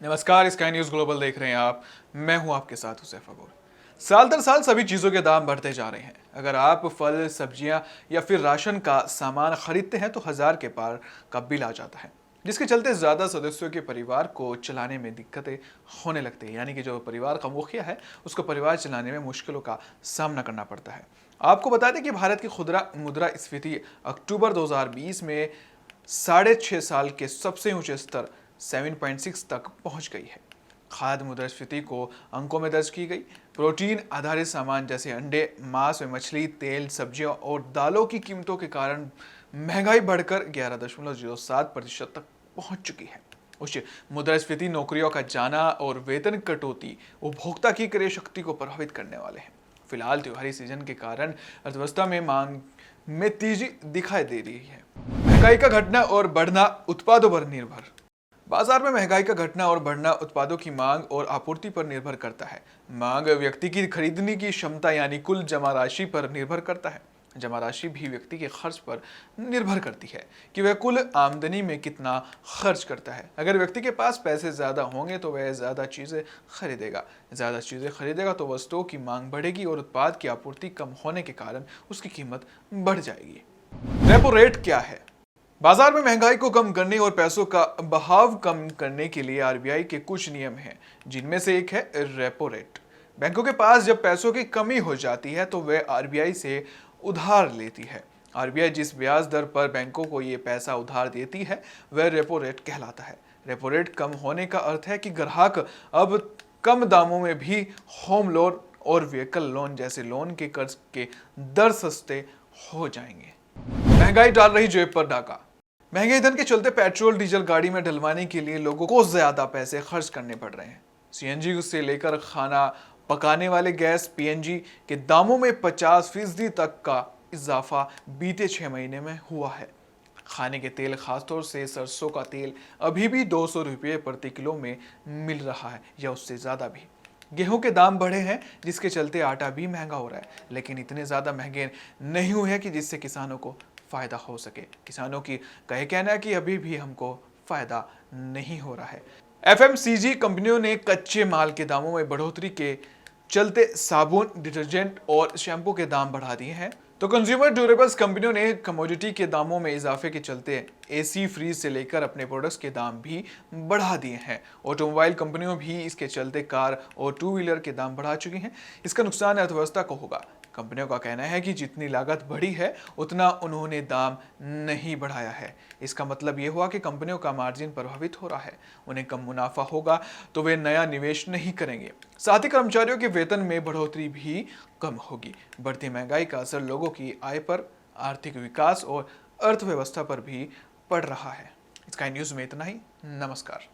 नमस्कार, sky news global देख रहे हैं आप। मैं हूं आपके साथ हुसैफ अबूर। साल दर साल सभी चीज़ों के दाम बढ़ते जा रहे हैं। अगर आप फल, सब्जियां या फिर राशन का सामान खरीदते हैं तो हजार के पार का बिल आ जाता है, जिसके चलते ज़्यादा सदस्यों के परिवार को चलाने में दिक्कतें होने लगती है। यानी कि जो परिवार का मुखिया है उसको परिवार चलाने में मुश्किलों का सामना करना पड़ता है। आपको बता दें कि भारत की खुदरा मुद्रास्फीति अक्टूबर 2020 में 6.5 साल के सबसे ऊंचे स्तर 7.6 तक पहुंच गई है। खाद्य मुद्रास्फीति को अंकों में दर्ज की गई। प्रोटीन आधारित सामान जैसे अंडे, मांस में मछली, तेल, सब्जियों और दालों की कीमतों के कारण महंगाई बढ़कर 11.07% तक पहुंच चुकी है। उच्च मुद्रास्फीति, नौकरियों का जाना और वेतन कटौती उपभोक्ता की क्रय शक्ति को प्रभावित करने वाले हैं। फिलहाल त्योहारी सीजन के कारण अर्थव्यवस्था में मांग में तेजी दिखाई दे रही है। महंगाई का घटना और बढ़ना उत्पादों पर निर्भर। बाजार में महंगाई का घटना और बढ़ना उत्पादों की मांग और आपूर्ति पर निर्भर करता है। मांग व्यक्ति की खरीदने की क्षमता यानी कुल जमा राशि पर निर्भर करता है। जमा राशि भी व्यक्ति के खर्च पर निर्भर करती है कि वह कुल आमदनी में कितना खर्च करता है। अगर व्यक्ति के पास पैसे ज़्यादा होंगे तो वह ज़्यादा चीज़ें खरीदेगा तो वस्तुओं की मांग बढ़ेगी और उत्पाद की आपूर्ति कम होने के कारण उसकी कीमत बढ़ जाएगी। रेपो रेट क्या है? बाजार में महंगाई को कम करने और पैसों का बहाव कम करने के लिए आरबीआई के कुछ नियम हैं, जिनमें से एक है रेपो रेट। बैंकों के पास जब पैसों की कमी हो जाती है तो वे आरबीआई से उधार लेती है। आरबीआई जिस ब्याज दर पर बैंकों को ये पैसा उधार देती है वह रेपो रेट कहलाता है। रेपो रेट कम होने का अर्थ है कि ग्राहक अब कम दामों में भी होम लोन और व्हीकल लोन जैसे लोन के कर्ज के दर सस्ते हो जाएंगे। महंगाई डाल रही जेब पर डाका। महंगे ईंधन के चलते पेट्रोल डीजल गाड़ी में डलवाने के लिए लोगों को ज्यादा पैसे खर्च करने पड़ रहे हैं। सीएनजी से लेकर खाना पकाने वाले गैस पीएनजी के दामों में 50% तक का इजाफा बीते 6 महीने में हुआ है। खाने के तेल, खासतौर से सरसों का तेल, अभी भी 200 रुपये प्रति किलो में मिल रहा है या उससे ज्यादा भी। गेहूं के दाम बढ़े हैं जिसके चलते आटा भी महंगा हो रहा है, लेकिन इतने ज़्यादा महंगे नहीं हुए हैं कि जिससे किसानों को फ़ायदा हो सके। किसानों की कहे कहना है कि अभी भी हमको फ़ायदा नहीं हो रहा है। एफएमसीजी कंपनियों ने कच्चे माल के दामों में बढ़ोतरी के चलते साबुन, डिटर्जेंट और शैम्पू के दाम बढ़ा दिए हैं। तो कंज्यूमर ड्यूरेबल्स कंपनियों ने कमोडिटी के दामों में इजाफे के चलते एसी, फ्रीज से लेकर अपने प्रोडक्ट्स के दाम भी बढ़ा दिए हैं। ऑटोमोबाइल कंपनियों भी इसके चलते कार और टू व्हीलर के दाम बढ़ा चुकी हैं। इसका नुकसान अर्थव्यवस्था को होगा। कंपनियों का कहना है कि जितनी लागत बढ़ी है उतना उन्होंने दाम नहीं बढ़ाया है। इसका मतलब ये हुआ कि कंपनियों का मार्जिन प्रभावित हो रहा है। उन्हें कम मुनाफा होगा तो वे नया निवेश नहीं करेंगे। साथ ही कर्मचारियों के वेतन में बढ़ोतरी भी कम होगी। बढ़ती महंगाई का असर लोगों की आय पर, आर्थिक विकास और अर्थव्यवस्था पर भी पड़ रहा है। स्काई न्यूज़ में इतना ही। नमस्कार।